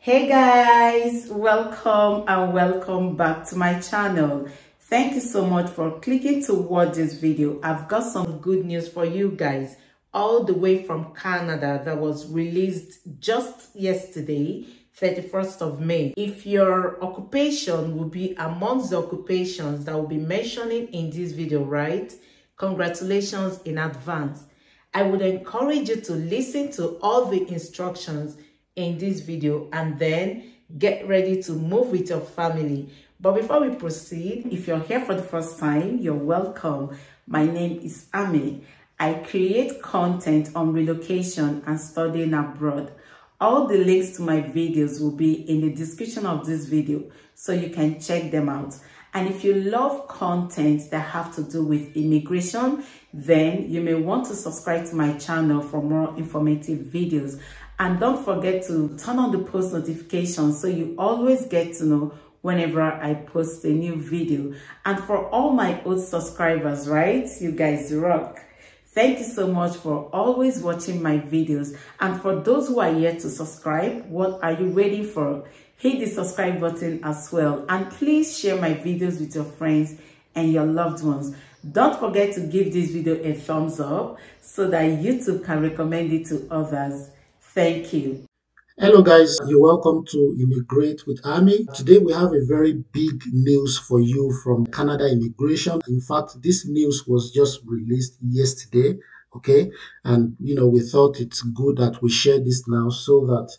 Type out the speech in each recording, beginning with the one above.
Hey guys, welcome and welcome back to my channel. Thank you so much for clicking to watch this video. I've got some good news for you guys all the way from Canada that was released just yesterday, 31st of May. If your occupation will be amongst the occupations that will be mentioning in this video, right? Congratulations in advance. I would encourage you to listen to all the instructions in this video and then get ready to move with your family. But before we proceed, if you're here for the first time, you're welcome. My name is Ammy. I create content on relocation and studying abroad. All the links to my videos will be in the description of this video, so you can check them out. And if you love content that have to do with immigration, then you may want to subscribe to my channel for more informative videos. And don't forget to turn on the post notifications so you always get to know whenever I post a new video. And for all my old subscribers, right? You guys rock. Thank you so much for always watching my videos. And for those who are yet to subscribe, what are you waiting for? Hit the subscribe button as well. And please share my videos with your friends and your loved ones. Don't forget to give this video a thumbs up so that YouTube can recommend it to others. Thank you. Hello guys, you're welcome to Immigrate with Ammy. Today we have a very big news for you from Canada Immigration. In fact, this news was just released yesterday, okay? And we thought it's good that we share this now so that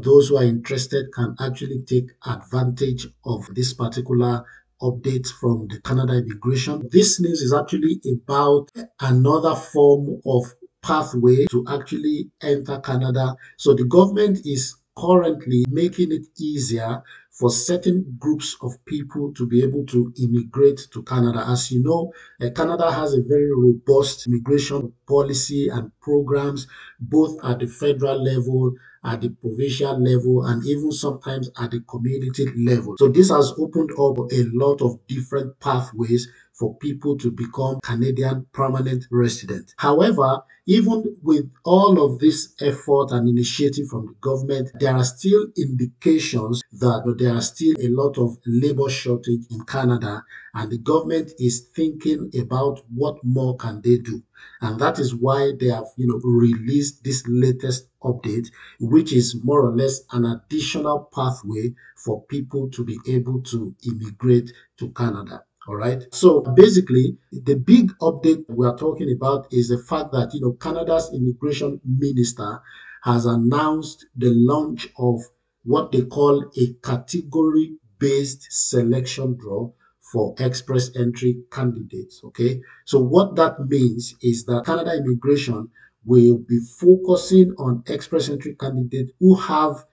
those who are interested can actually take advantage of this particular update from the Canada Immigration. This news is actually about another form of pathway to actually enter Canada. So the government is currently making it easier for certain groups of people to be able to immigrate to Canada. As you know, Canada has a very robust immigration policy and programs, both at the federal level, at the provincial level, and even sometimes at the community level. So this has opened up a lot of different pathways for people to become Canadian permanent resident. However, even with all of this effort and initiative from the government, there are still indications that there are still a lot of labor shortage in Canada, and the government is thinking about what more can they do. And that is why they have released this latest update, which is more or less an additional pathway for people to be able to immigrate to Canada. All right. So basically, the big update we are talking about is the fact that, Canada's immigration minister has announced the launch of what they call a category-based selection draw for express entry candidates. Okay. So what that means is that Canada Immigration will be focusing on express entry candidates who have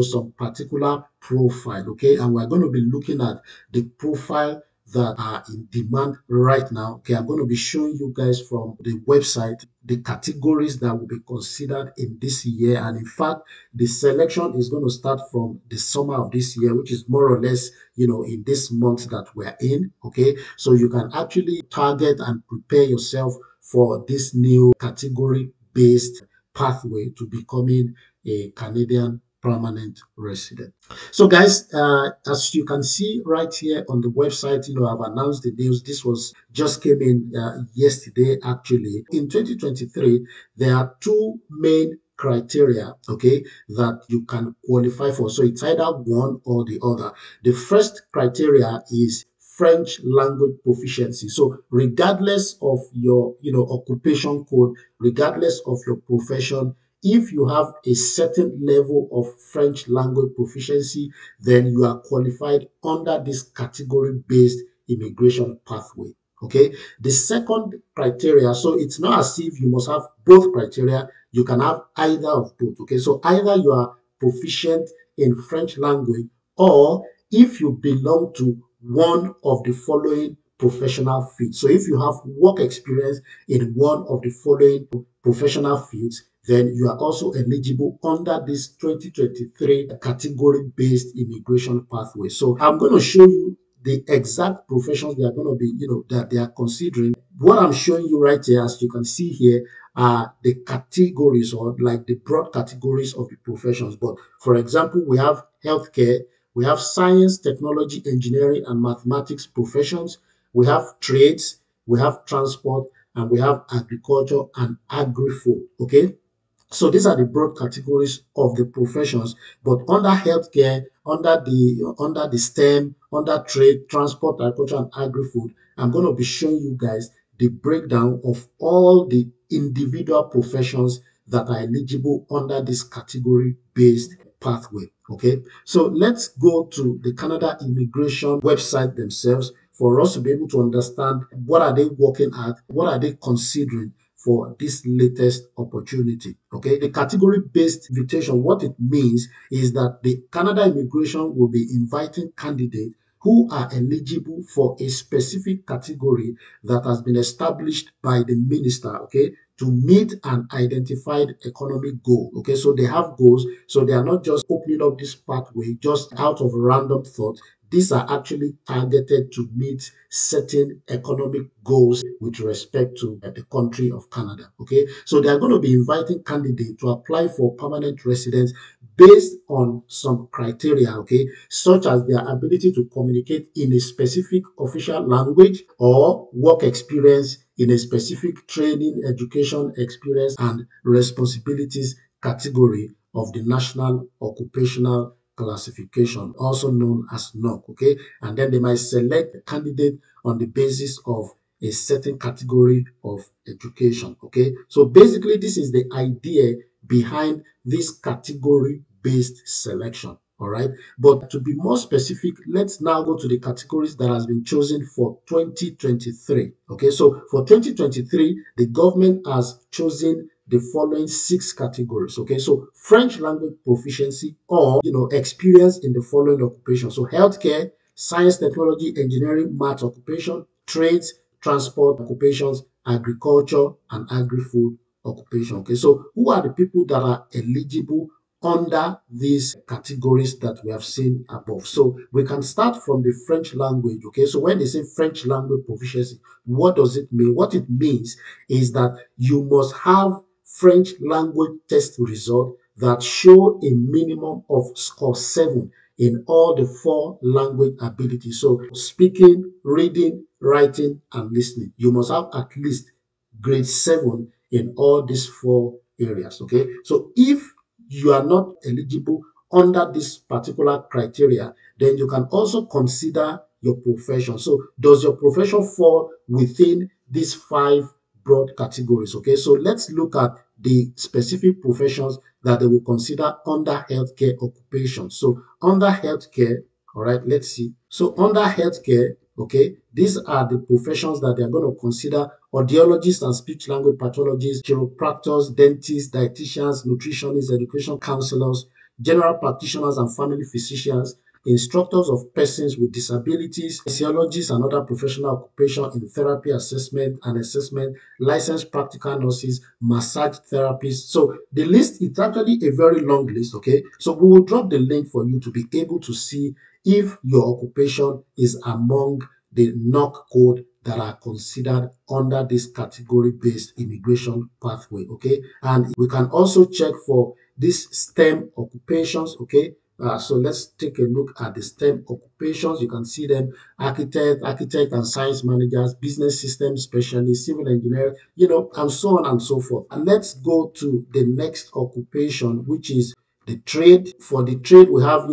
some particular profile. Okay. And we're going to be looking at the profile that are in demand right now. Okay, I'm going to be showing you guys from the website the categories that will be considered in this year. And in fact, the selection is going to start from the summer of this year, which is more or less, in this month that we're in. Okay, so you can actually target and prepare yourself for this new category-based pathway to becoming a Canadian permanent resident. So guys, as you can see right here on the website, I've announced the news. This was just came in yesterday actually. In 2023, there are two main criteria, okay, that you can qualify for. So it's either one or the other. The first criteria is French language proficiency. So regardless of your occupation code, regardless of your profession, if you have a certain level of French language proficiency, then you are qualified under this category-based immigration pathway. Okay. The second criteria, so it's not as if you must have both criteria. You can have either of both. Okay. So either you are proficient in French language, or if you belong to one of the following professional fields. So if you have work experience in one of the following professional fields, then you are also eligible under this 2023 category-based immigration pathway. So I'm going to show you the exact professions they are going to be, that they are considering. What I'm showing you right here, as you can see here, are the categories, or like the broad categories of the professions. But for example, we have healthcare, we have science, technology, engineering, and mathematics professions, we have trades, we have transport, and we have agriculture and agri-food. Okay, so these are the broad categories of the professions. But under healthcare, under the STEM, under trade, transport, agriculture, and agri-food, I'm going to be showing you guys the breakdown of all the individual professions that are eligible under this category-based pathway. Okay, so let's go to the Canada Immigration website themselves for us to be able to understand what are they working at, what are they considering for this latest opportunity. Okay, the category-based invitation, what it means is that the Canada Immigration will be inviting candidates who are eligible for a specific category that has been established by the minister, okay, to meet an identified economic goal. Okay, so they have goals, so they are not just opening up this pathway just out of random thought. These are actually targeted to meet certain economic goals with respect to the country of Canada. Okay, so they are going to be inviting candidates to apply for permanent residence based on some criteria, okay, such as their ability to communicate in a specific official language or work experience in a specific training, education experience, and responsibilities category of the National Occupational Classification, also known as NOC, okay? And then they might select a candidate on the basis of a certain category of education, okay? So basically, this is the idea behind this category-based selection, all right? But to be more specific, let's now go to the categories that has been chosen for 2023, okay? So for 2023, the government has chosen the following 6 categories. Okay, so French language proficiency or experience in the following occupations. So healthcare, science, technology, engineering, math occupation, trades, transport occupations, agriculture, and agri-food occupation. Okay, so who are the people that are eligible under these categories that we have seen above? So we can start from the French language. Okay, so when they say French language proficiency, what does it mean? What it means is that you must have French language test result that show a minimum of score 7 in all the 4 language abilities. So speaking, reading, writing, and listening. You must have at least grade 7 in all these 4 areas. Okay, so if you are not eligible under this particular criteria, then you can also consider your profession. So does your profession fall within these 5 broad categories? Okay, so let's look at the specific professions that they will consider under healthcare occupation. So under healthcare, all right, let's see. So under healthcare, okay, these are the professions that they're going to consider: audiologists and speech language pathologists, chiropractors, dentists, dietitians, nutritionists, education counselors, general practitioners and family physicians, instructors of persons with disabilities, physiologists and other professional occupation in therapy assessment and assessment, licensed practical nurses, massage therapists. So the list is actually a very long list, okay? So we will drop the link for you to be able to see if your occupation is among the NOC code that are considered under this category-based immigration pathway, okay? And we can also check for these STEM occupations, okay? So let's take a look at the STEM occupations. You can see them: architect and science managers, business system specialists, civil engineer, and so on and so forth. And let's go to the next occupation, which is the trade. For the trade, we have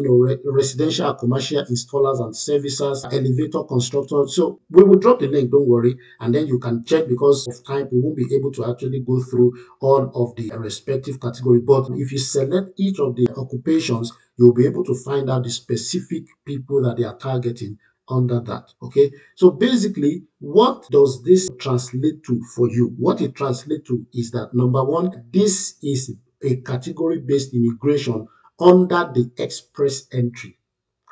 residential and commercial installers and servicers, elevator constructors. So we will drop the link, don't worry, and then you can check. Because of time, we won't be able to actually go through all of the respective category. But if you select each of the occupations, you'll be able to find out the specific people that they are targeting under that. Okay, so basically, what does this translate to for you? What it translates to is that, number one, this is a category-based immigration under the express entry.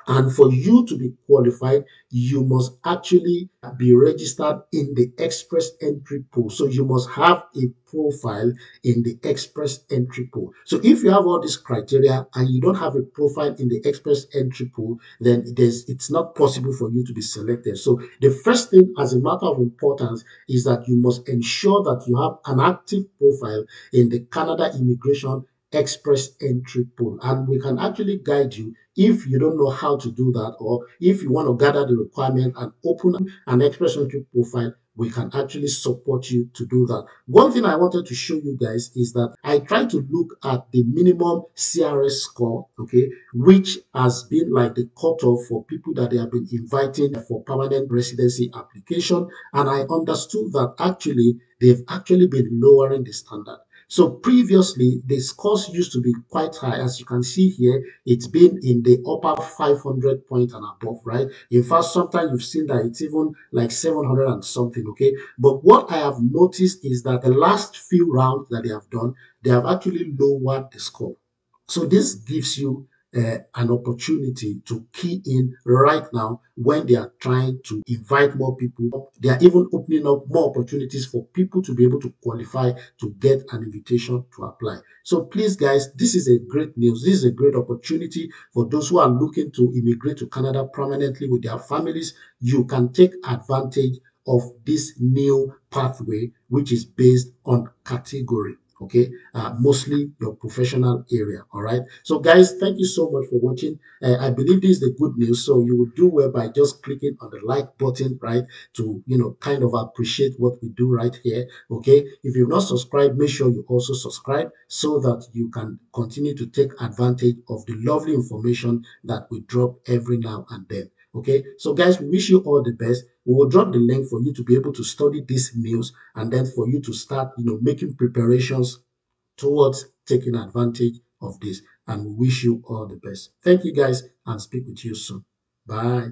And for you to be qualified, you must actually be registered in the express entry pool. So you must have a profile in the express entry pool. So if you have all these criteria and you don't have a profile in the express entry pool, then it's not possible for you to be selected. So the first thing, as a matter of importance, is that you must ensure that you have an active profile in the Canada Immigration Express Entry Pool. And we can actually guide you if you don't know how to do that, or if you want to gather the requirement and open an express entry profile, we can actually support you to do that. One thing I wanted to show you guys is that I try to look at the minimum CRS score, okay, which has been like the cutoff for people that they have been inviting for permanent residency application. And I understood that actually they've actually been lowering the standard. So previously, the scores used to be quite high. As you can see here, it's been in the upper 500 point and above, right? In fact, sometimes you've seen that it's even like 700 and something, okay? But what I have noticed is that the last few rounds that they have done, they have actually lowered the score. So this gives you an opportunity to key in right now when they are trying to invite more people. They are even opening up more opportunities for people to be able to qualify to get an invitation to apply. So please, guys, this is a great news. This is a great opportunity for those who are looking to immigrate to Canada permanently with their families. You can take advantage of this new pathway, which is based on category. Okay, mostly your professional area. All right, so guys, thank you so much for watching. I believe this is the good news, so you will do well by just clicking on the like button, right, to kind of appreciate what we do right here. Okay, if you've not subscribed, make sure you also subscribe so that you can continue to take advantage of the lovely information that we drop every now and then. Okay, so guys, we wish you all the best. We will drop the link for you to be able to study this news, and then for you to start making preparations towards taking advantage of this. And we wish you all the best. Thank you guys, and speak with you soon. Bye.